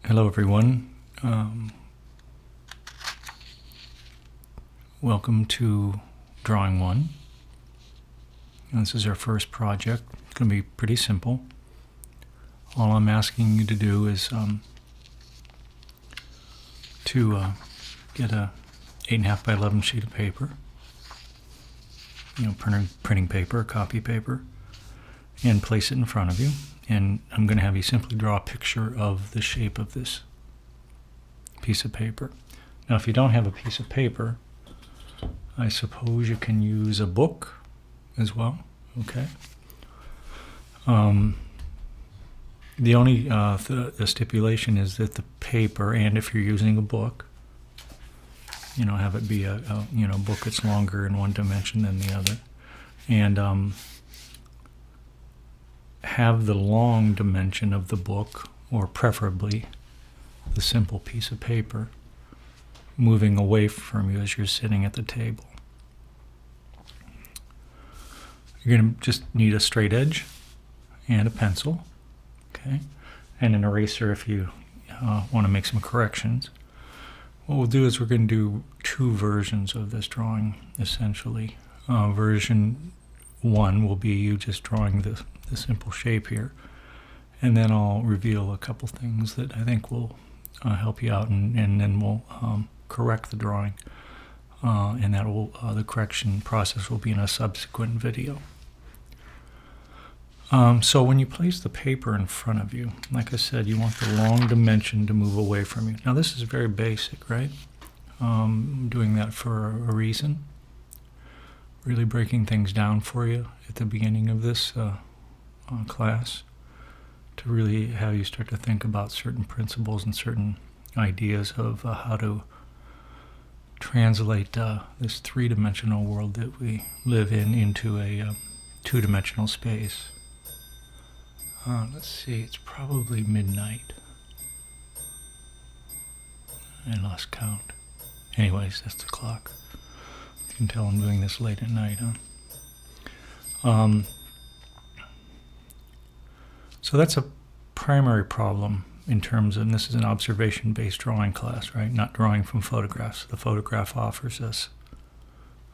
Hello everyone. Welcome to Drawing 1. This is our first project. It's going to be pretty simple. All I'm asking you to do is to get a 8.5 by 11 sheet of paper, printing paper, copy paper, and place it in front of you. And I'm going to have you simply draw a picture of the shape of this piece of paper. Now, if you don't have a piece of paper, I suppose you can use a book as well. Okay. The only the stipulation is that the paper, and if you're using a book, have it be a book that's longer in one dimension than the other, and have the long dimension of the book, or preferably the simple piece of paper, moving away from you as you're sitting at the table. You're going to just need a straight edge and a pencil, okay, and an eraser if you want to make some corrections. What we'll do is we're going to do two versions of this drawing, essentially. Version 1 will be you just drawing the simple shape here, and then I'll reveal a couple things that I think will help you out, and then we'll correct the drawing, and that will the correction process will be in a subsequent video. So when you place the paper in front of you, like I said, you want the long dimension to move away from you. Now this is very basic, right? I'm doing that for a reason. Really breaking things down for you at the beginning of this class, to really have you start to think about certain principles and certain ideas of how to translate this three-dimensional world that we live in into a two-dimensional space. Let's see, it's probably midnight. I lost count. Anyways, that's the clock. You can tell I'm doing this late at night, huh? So that's a primary problem in terms of, and this is an observation-based drawing class, right? Not drawing from photographs. The photograph offers us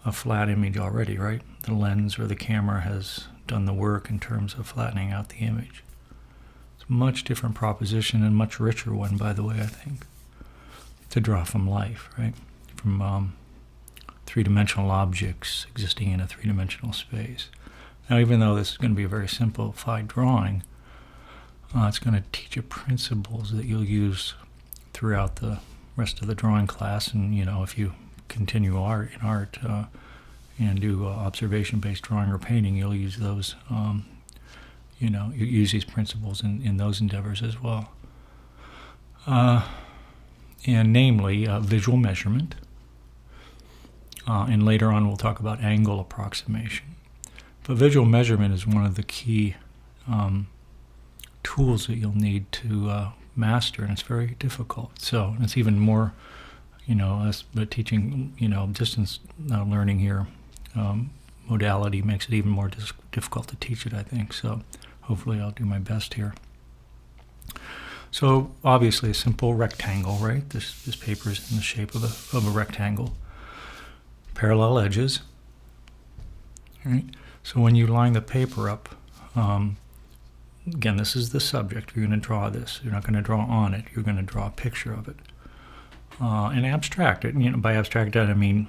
a flat image already, right? The lens or the camera has done the work in terms of flattening out the image. It's a much different proposition, and much richer one, by the way, I think, to draw from life, right? From three-dimensional objects existing in a three-dimensional space. Now, even though this is going to be a very simplified drawing, it's going to teach you principles that you'll use throughout the rest of the drawing class. And, if you continue in art and do observation-based drawing or painting, you'll use those, you use these principles in those endeavors as well. And namely, visual measurement. And later on we'll talk about angle approximation. But visual measurement is one of the key tools that you'll need to master, and it's very difficult. So it's even more, but teaching, distance learning here, modality makes it even more difficult to teach it, I think. So hopefully I'll do my best here. So obviously a simple rectangle, right? This paper is in the shape of a rectangle. Parallel edges, right? So when you line the paper up, again, this is the subject. You're going to draw this. You're not going to draw on it. You're going to draw a picture of it and abstract it. By abstract it, I mean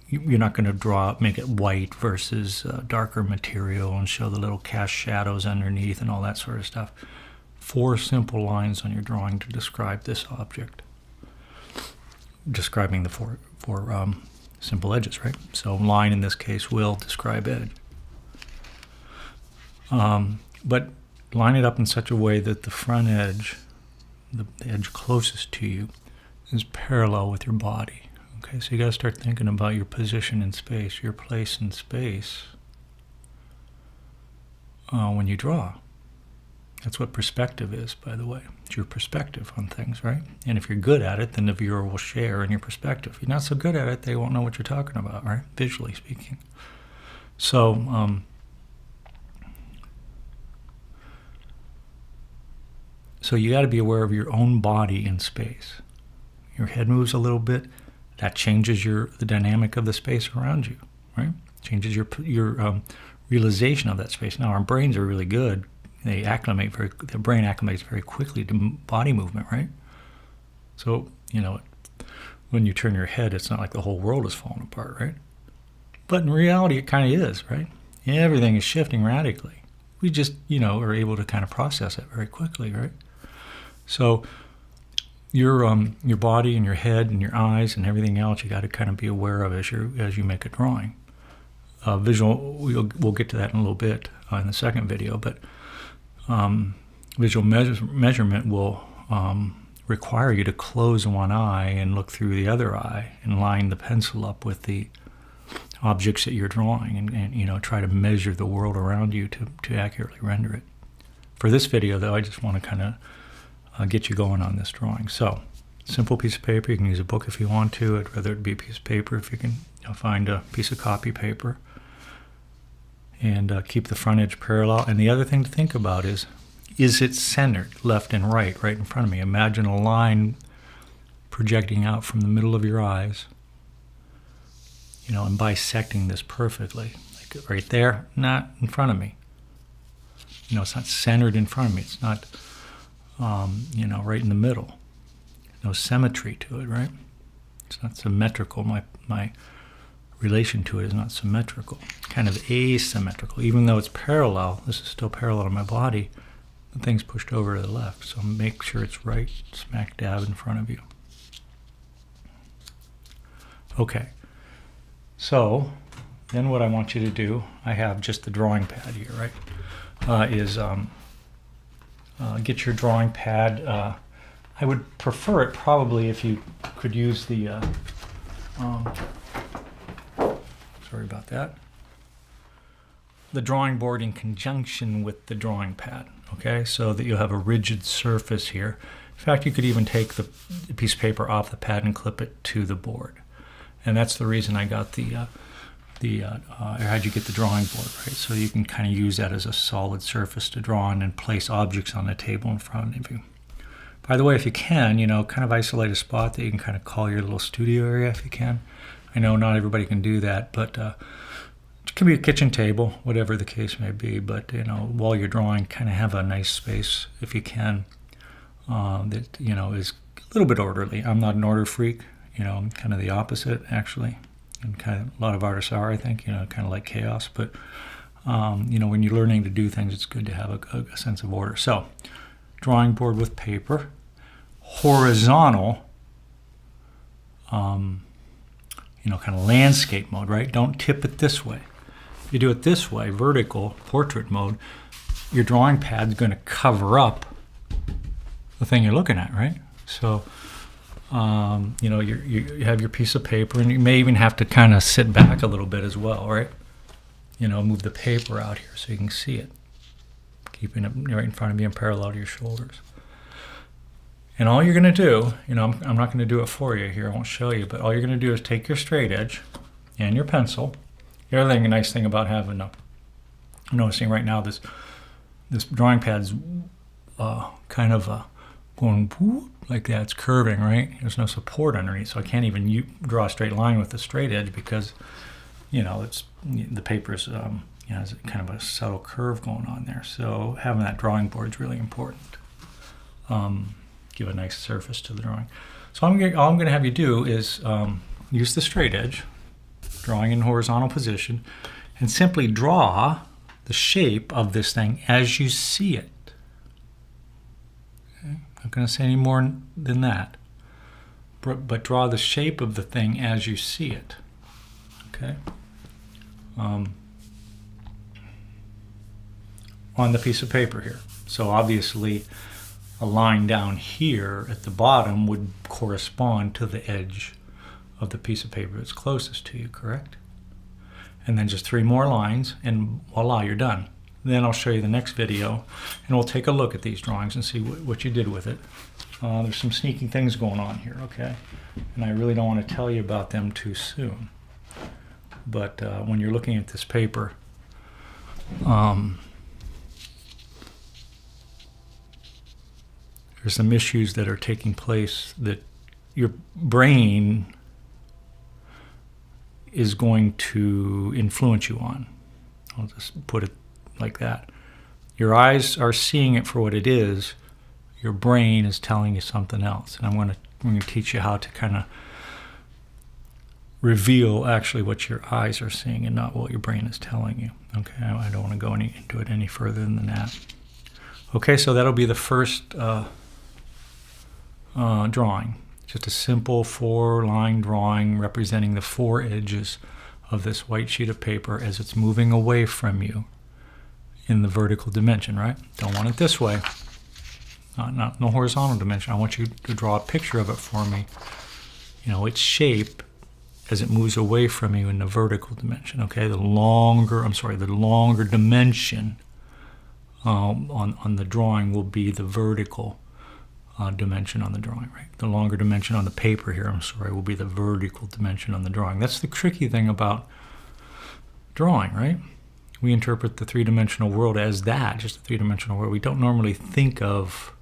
you're not going to make it white versus darker material and show the little cast shadows underneath and all that sort of stuff. 4 simple lines on your drawing to describe this object, describing the four simple edges, right? So line in this case will describe edge. But line it up in such a way that the front edge, the edge closest to you, is parallel with your body. Okay, so you got to start thinking about your position in space, your place in space when you draw. That's what perspective is, by the way. It's your perspective on things, right? And if you're good at it, then the viewer will share in your perspective. If you're not so good at it, they won't know what you're talking about, right? Visually speaking. So So you got to be aware of your own body in space. Your head moves a little bit, that changes the dynamic of the space around you, right? Changes your realization of that space. Now our brains are really good. The brain acclimates very quickly to body movement, right? So, when you turn your head, it's not like the whole world is falling apart, right? But in reality, it kind of is, right? Everything is shifting radically. We just, are able to kind of process it very quickly, right? So your body and your head and your eyes and everything else, you got to kind of be aware of as you make a drawing. Visual, we'll get to that in a little bit in the second video, but visual measurement will require you to close one eye and look through the other eye and line the pencil up with the objects that you're drawing and try to measure the world around you to accurately render it. For this video, though, I just want to kind of get you going on this drawing. So, simple piece of paper. You can use a book if you want to. I'd rather it be a piece of paper if you can find a piece of copy paper. And keep the front edge parallel. And the other thing to think about is it centered, left and right in front of me? Imagine a line projecting out from the middle of your eyes, and bisecting this perfectly. Like right there, not in front of me. It's not centered in front of me. It's not, right in the middle. No symmetry to it, right? It's not symmetrical. My relation to it is not symmetrical. Kind of asymmetrical. Even though it's parallel, this is still parallel to my body, the thing's pushed over to the left. So make sure it's right smack dab in front of you. Okay. So then what I want you to do, I have just the drawing pad here, right? Get your drawing pad. I would prefer it probably if you could use the, sorry about that, the drawing board in conjunction with the drawing pad, okay? So that you'll have a rigid surface here. In fact, you could even take the piece of paper off the pad and clip it to the board. And that's the reason I got or how'd you get the drawing board, right? So you can kind of use that as a solid surface to draw on and place objects on the table in front of you. By the way, if you can, kind of isolate a spot that you can kind of call your little studio area if you can. I know not everybody can do that, but it can be a kitchen table, whatever the case may be. But, while you're drawing, kind of have a nice space if you can that, is a little bit orderly. I'm not an order freak. I'm kind of the opposite, actually. And kind of a lot of artists are, I think, kind of like chaos. But, when you're learning to do things, it's good to have a sense of order. So, drawing board with paper, horizontal, kind of landscape mode, right? Don't tip it this way. If you do it this way, vertical, portrait mode, your drawing pad's going to cover up the thing you're looking at, right? So, you have your piece of paper, and you may even have to kind of sit back a little bit as well, right? Move the paper out here so you can see it. Keeping it right in front of you and parallel to your shoulders. And all you're going to do, I'm not going to do it for you here, I won't show you, but all you're going to do is take your straight edge and your pencil. The other nice thing about having noticing right now this drawing pad's kind of going whoop, like that. It's curving, right? There's no support underneath, so I can't even draw a straight line with the straight edge because, it's the paper's has kind of a subtle curve going on there. So having that drawing board is really important. Give a nice surface to the drawing. So all I'm going to have you do is use the straight edge, drawing in horizontal position, and simply draw the shape of this thing as you see it. Okay? I'm not going to say any more than that. But draw the shape of the thing as you see it. Okay? On the piece of paper here. So obviously a line down here at the bottom would correspond to the edge of the piece of paper that's closest to you, correct? And then just 3 more lines and voila, you're done. Then I'll show you the next video and we'll take a look at these drawings and see what you did with it. There's some sneaky things going on here, okay? And I really don't want to tell you about them too soon. But when you're looking at this paper, there's some issues that are taking place that your brain is going to influence you on. I'll just put it like that. Your eyes are seeing it for what it is. Your brain is telling you something else. And I'm going to teach you how to kind of reveal actually what your eyes are seeing and not what your brain is telling you. Okay, I don't want to go into it any further than that. Okay, so that'll be the first drawing. Just a simple 4-line drawing representing the 4 edges of this white sheet of paper as it's moving away from you in the vertical dimension, right? Don't want it this way. Not no horizontal dimension. I want you to draw a picture of it for me. You know, its shape as it moves away from you in the vertical dimension, okay? The longer dimension on the drawing will be the vertical dimension on the drawing, right? The longer dimension on the paper here, will be the vertical dimension on the drawing. That's the tricky thing about drawing, right? We interpret the 3-dimensional world as that, just a 3-dimensional world. We don't normally think of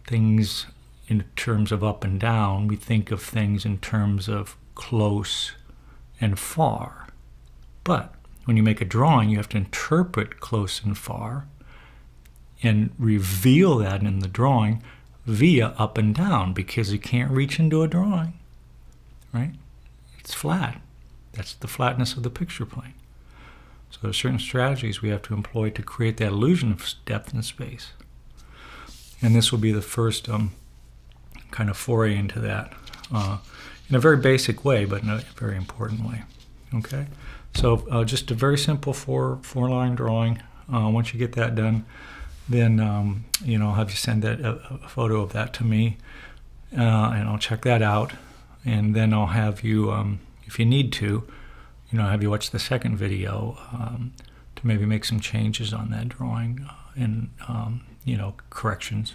things in terms of up and down. We think of things in terms of close and far. But when you make a drawing, you have to interpret close and far and reveal that in the drawing via up and down, because you can't reach into a drawing, right? It's flat. That's the flatness of the picture plane. So there are certain strategies we have to employ to create that illusion of depth and space. And this will be the first kind of foray into that in a very basic way, but in a very important way. Okay? So just a very simple four-line drawing. Once you get that done, then I'll have you send that a photo of that to me, and I'll check that out. And then I'll have you, if you need to, have you watch the second video to maybe make some changes on that drawing and corrections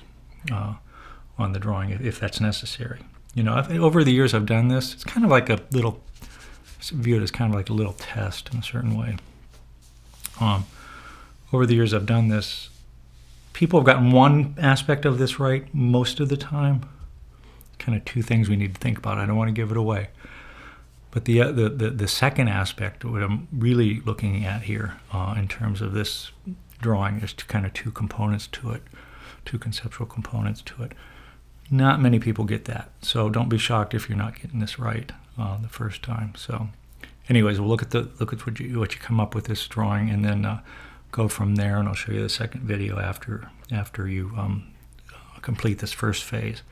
on the drawing if that's necessary. Over the years I've done this. It's kind of like view it as kind of like a little test in a certain way. Over the years I've done this. People have gotten one aspect of this right most of the time. Kind of 2 things we need to think about. I don't want to give it away. But the second aspect, what I'm really looking at here in terms of this drawing, there's kind of 2 components to it, 2 conceptual components to it. Not many people get that, so don't be shocked if you're not getting this right the first time. So, anyways, we'll look at what you come up with this drawing, and then go from there. And I'll show you the second video after you complete this first phase.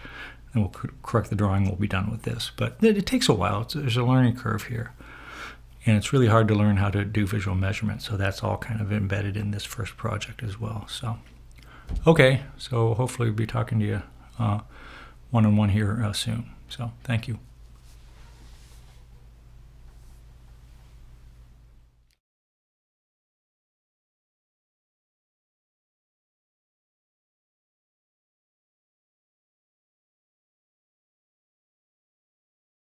And we'll correct the drawing. We'll be done with this. But it takes a while. There's a learning curve here. And it's really hard to learn how to do visual measurement. So that's all kind of embedded in this first project as well. So, okay. So hopefully we'll be talking to you one-on-one here soon. So thank you.